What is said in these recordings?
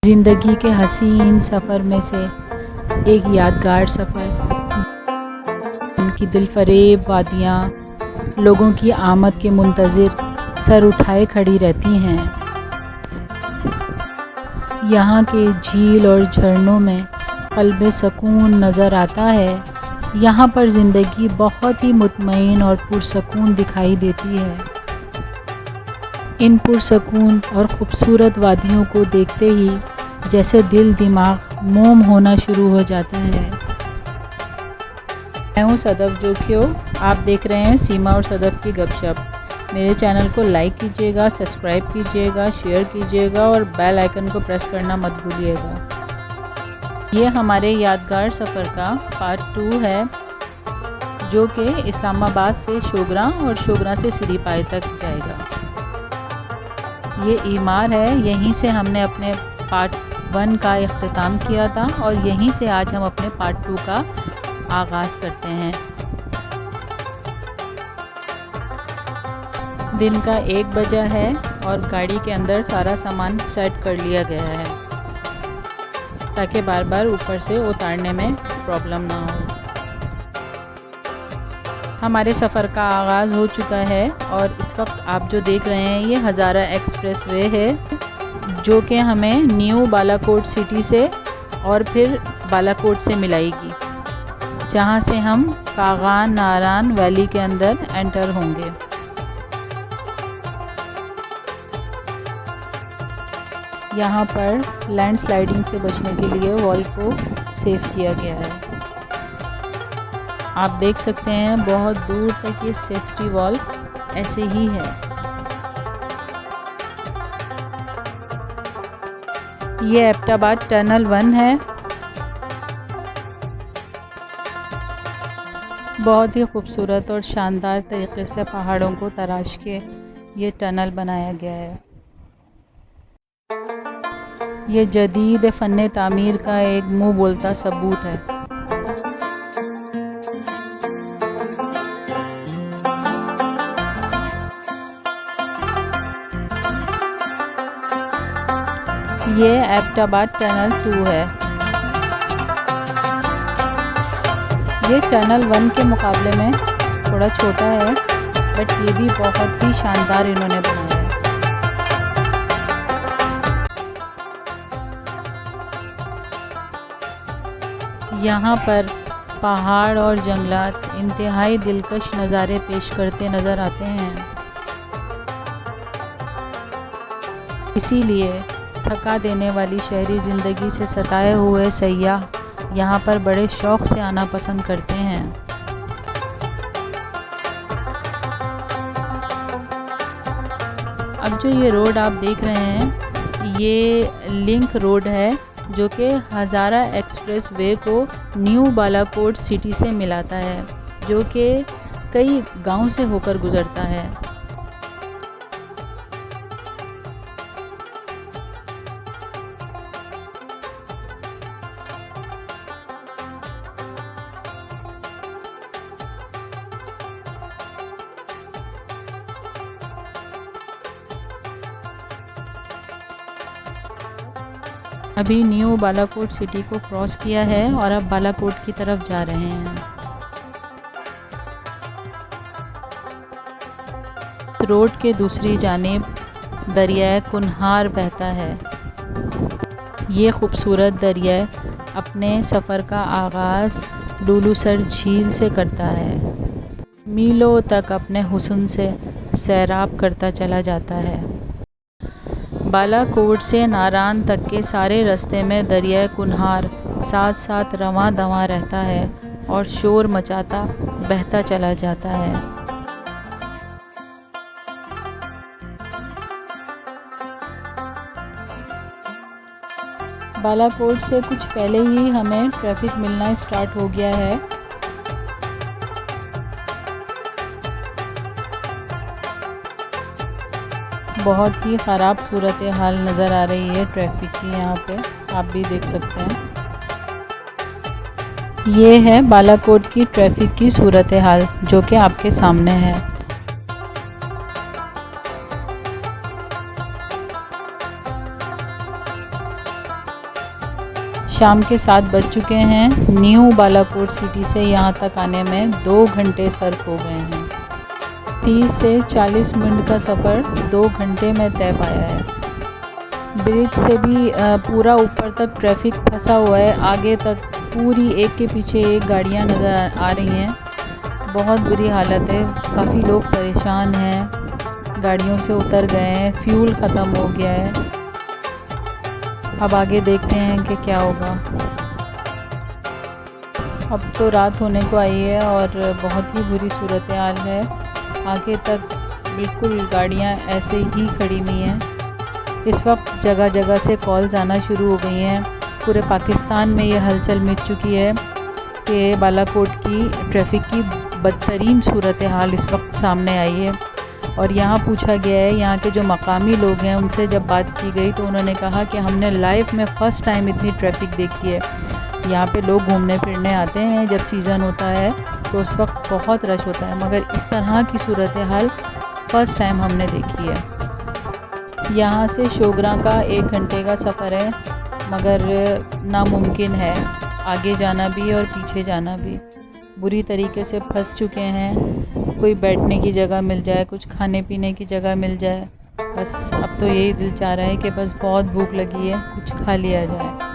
ज़िंदगी के हसीन सफ़र में से एक यादगार सफ़र। उनकी दिलफरेब वादियाँ लोगों की आमद के मुंतज़िर सर उठाए खड़ी रहती हैं। यहाँ के झील और झरनों में क़ल्बे सुकून नज़र आता है। यहाँ पर ज़िंदगी बहुत ही मुतमईन और पुरसकून दिखाई देती है। इन पुरसकून और ख़ूबसूरत वादियों को देखते ही जैसे दिल दिमाग मोम होना शुरू हो जाता है। मैं हूँ सदफ़ जोखियो, आप देख रहे हैं सीमा और सदफ़ की गपशप। मेरे चैनल को लाइक कीजिएगा, सब्सक्राइब कीजिएगा, शेयर कीजिएगा और बेल आइकन को प्रेस करना मत भूलिएगा। ये हमारे यादगार सफ़र का पार्ट 2 है, जो कि इस्लामाबाद से शोगरा और शोगरा से सिरीपाई तक जाएगा। ये ईमार है, यहीं से हमने अपने पार्ट 1 का इख्तिताम किया था और यहीं से आज हम अपने पार्ट 2 का आगाज़ करते हैं। दिन का 1 बजा है और गाड़ी के अंदर सारा सामान सेट कर लिया गया है ताकि बार बार ऊपर से उतारने में प्रॉब्लम ना हो। हमारे सफ़र का आगाज़ हो चुका है और इस वक्त आप जो देख रहे हैं ये हज़ारा एक्सप्रेस वे है, जो कि हमें न्यू बालाकोट सिटी से और फिर बालाकोट से मिलाएगी, जहां से हम कागान नारान वैली के अंदर एंटर होंगे। यहाँ पर लैंडस्लाइडिंग से बचने के लिए वॉल को सेव किया गया है। आप देख सकते हैं बहुत दूर तक ये सेफ्टी वॉल ऐसे ही है। ये एबटाबाद टनल 1 है। बहुत ही खूबसूरत और शानदार तरीके से पहाड़ों को तराश के ये टनल बनाया गया है। ये जदीद फ़न तामीर का एक मुँह बोलता सबूत है। ये एबटाबाद टनल 2 है। ये टनल 1 के मुकाबले में थोड़ा छोटा है, बट ये भी बहुत ही शानदार इन्होंने बनाया है। यहाँ पर पहाड़ और जंगलात इंतहाई दिलकश नज़ारे पेश करते नज़र आते हैं। इसीलिए थका देने वाली शहरी ज़िंदगी से सताए हुए सयाह यहाँ पर बड़े शौक़ से आना पसंद करते हैं। अब जो ये रोड आप देख रहे हैं ये लिंक रोड है, जो कि हज़ारा एक्सप्रेस वे को न्यू बालाकोट सिटी से मिलाता है, जो कि कई गांव से होकर गुज़रता है। अभी न्यू बालाकोट सिटी को क्रॉस किया है और अब बालाकोट की तरफ जा रहे हैं। रोड के दूसरी जानिब दरिया कुन्हार बहता है। ये खूबसूरत दरिया अपने सफ़र का आगाज़ लुलुसर झील से करता है। मीलों तक अपने हुस्न से सैराब करता चला जाता है। बालाकोट से नारान तक के सारे रास्ते में दरिया कुन्हार साथ साथ रवां दवां रहता है और शोर मचाता बहता चला जाता है। बालाकोट से कुछ पहले ही हमें ट्रैफिक मिलना स्टार्ट हो गया है। बहुत ही ख़राब सूरत हाल नज़र आ रही है ट्रैफिक की, यहाँ पे आप भी देख सकते हैं। ये है बालाकोट की ट्रैफिक की सूरत हाल, जो कि आपके सामने है। शाम के 7 बज चुके हैं। न्यू बालाकोट सिटी से यहाँ तक आने में 2 घंटे सर्फ हो गए हैं। 30 से 40 मिनट का सफ़र 2 घंटे में तय पाया है। ब्रिज से भी पूरा ऊपर तक ट्रैफिक फंसा हुआ है। आगे तक पूरी एक के पीछे एक गाड़ियाँ नज़र आ रही हैं। बहुत बुरी हालत है, काफ़ी लोग परेशान हैं, गाड़ियों से उतर गए हैं, फ्यूल ख़त्म हो गया है। अब आगे देखते हैं कि क्या होगा। अब तो रात होने को आई है और बहुत ही बुरी सूरत हाल है। आगे तक बिल्कुल गाड़ियां ऐसे ही खड़ी हुई हैं। इस वक्त जगह जगह से कॉल्स आना शुरू हो गई हैं। पूरे पाकिस्तान में ये हलचल मच चुकी है कि बालाकोट की ट्रैफिक की बदतरीन सूरत हाल इस वक्त सामने आई है। और यहाँ पूछा गया है, यहाँ के जो मकामी लोग हैं उनसे जब बात की गई तो उन्होंने कहा कि हमने लाइफ में फ़र्स्ट टाइम इतनी ट्रैफिक देखी है। यहाँ पे लोग घूमने फिरने आते हैं जब सीज़न होता है तो उस वक्त बहुत रश होता है, मगर इस तरह की सूरत हाल फ़र्स्ट टाइम हमने देखी है। यहाँ से शोगरा का 1 घंटे का सफ़र है, मगर नामुमकिन है आगे जाना भी और पीछे जाना भी। बुरी तरीके से फंस चुके हैं। कोई बैठने की जगह मिल जाए, कुछ खाने पीने की जगह मिल जाए, बस अब तो यही दिल चाह रहा है कि बस बहुत भूख लगी है, कुछ खा लिया जाए।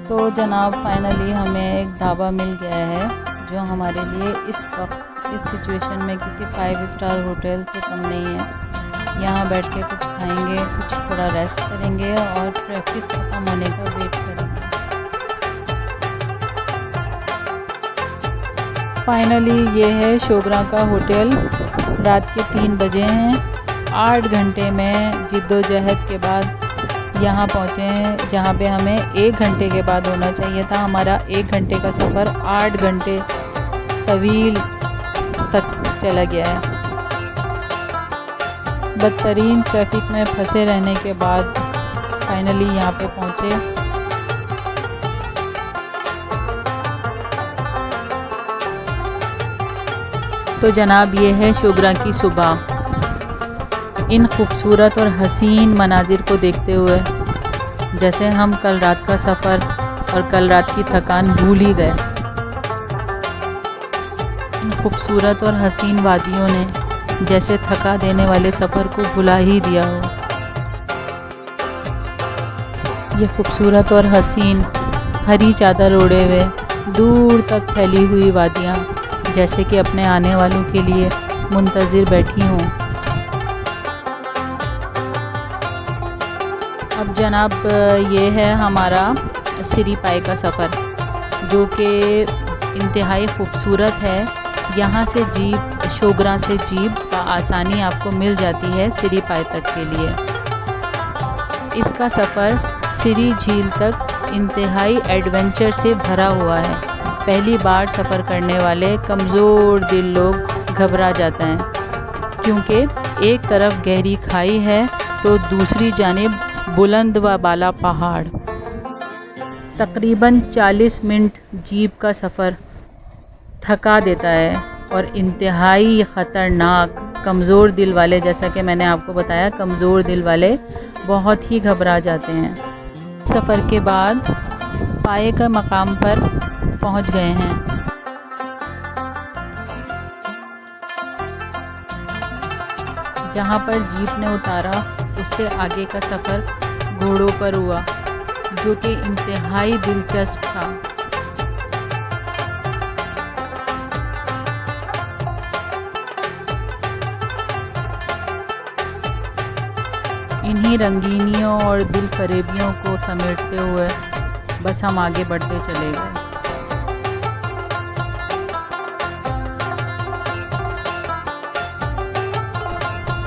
तो जनाब फाइनली हमें एक ढाबा मिल गया है जो हमारे लिए इस वक्त इस सिचुएशन में किसी 5 स्टार होटल से कम नहीं है। यहाँ बैठ के कुछ खाएंगे, कुछ थोड़ा रेस्ट करेंगे और ट्रैफिक ख़त्म होने का वेट करेंगे। फाइनली ये है शोगरा का होटल। रात के 3 बजे हैं। 8 घंटे में जिद्दोजहद के बाद यहाँ पहुँचे हैं जहाँ पे हमें 1 घंटे के बाद होना चाहिए था। हमारा 1 घंटे का सफ़र 8 घंटे तवील तक चला गया है। बदतरीन ट्रैफिक में फंसे रहने के बाद फाइनली यहाँ पे पहुँचे। तो जनाब ये है शोगरा की सुबह। इन खूबसूरत और हसीन मनाजिर को देखते हुए जैसे हम कल रात का सफ़र और कल रात की थकान भूल ही गए। इन खूबसूरत और हसीन वादियों ने जैसे थका देने वाले सफ़र को भुला ही दिया हो। ये खूबसूरत और हसीन हरी चादर ओढ़े हुए दूर तक फैली हुई वादियाँ जैसे कि अपने आने वालों के लिए मुंतज़िर बैठी हों। अब जनाब ये है हमारा सिरी पाए का सफ़र जो कि इंतहाई खूबसूरत है। यहाँ से जीप शोगरा से जीप आसानी आपको मिल जाती है सिरी पाए तक के लिए। इसका सफ़र सिरी झील तक इंतहाई एडवेंचर से भरा हुआ है। पहली बार सफ़र करने वाले कमज़ोर दिल लोग घबरा जाते हैं क्योंकि एक तरफ गहरी खाई है तो दूसरी जानिब बुलंद व बाला पहाड़। तकरीबन 40 मिनट जीप का सफ़र थका देता है और इंतहाई ख़तरनाक कमज़ोर दिल वाले, जैसा कि मैंने आपको बताया, कमज़ोर दिल वाले बहुत ही घबरा जाते हैं। सफ़र के बाद पाए का मकाम पर पहुंच गए हैं। जहां पर जीप ने उतारा उससे आगे का सफ़र घोड़ों पर हुआ जो कि इंतहाई दिलचस्प था। इन्हीं रंगीनियों और दिल फरेबियों को समेटते हुए बस हम आगे बढ़ते चले गए।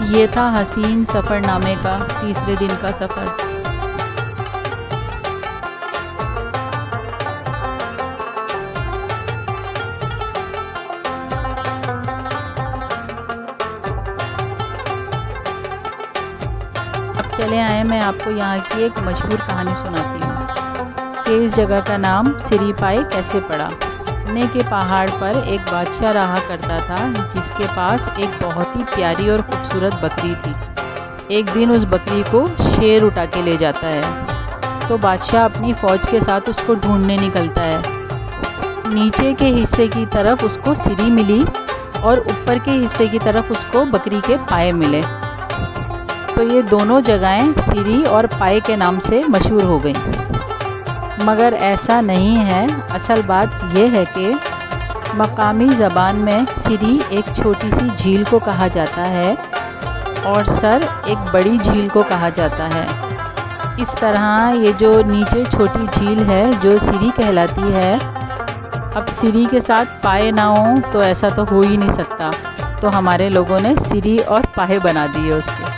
ये था हसीन सफ़रनामे का तीसरे दिन का सफ़र। अब चले आए, मैं आपको यहाँ की एक मशहूर कहानी सुनाती हूँ कि इस जगह का नाम सिरी पाए कैसे पड़ा। ने के पहाड़ पर एक बादशाह रहा करता था जिसके पास एक बहुत ही प्यारी और खूबसूरत बकरी थी। एक दिन उस बकरी को शेर उठा के ले जाता है। तो बादशाह अपनी फ़ौज के साथ उसको ढूंढने निकलता है। नीचे के हिस्से की तरफ उसको सीरी मिली और ऊपर के हिस्से की तरफ उसको बकरी के पाए मिले। तो ये दोनों जगहें सीरी और पाए के नाम से मशहूर हो गई। मगर ऐसा नहीं है। असल बात यह है कि मकामी ज़बान में सीरी एक छोटी सी झील को कहा जाता है और सर एक बड़ी झील को कहा जाता है। इस तरह ये जो नीचे छोटी झील है जो सीरी कहलाती है, अब सीरी के साथ पाए ना हो तो ऐसा तो हो ही नहीं सकता। तो हमारे लोगों ने सीरी और पाए बना दिए उसके।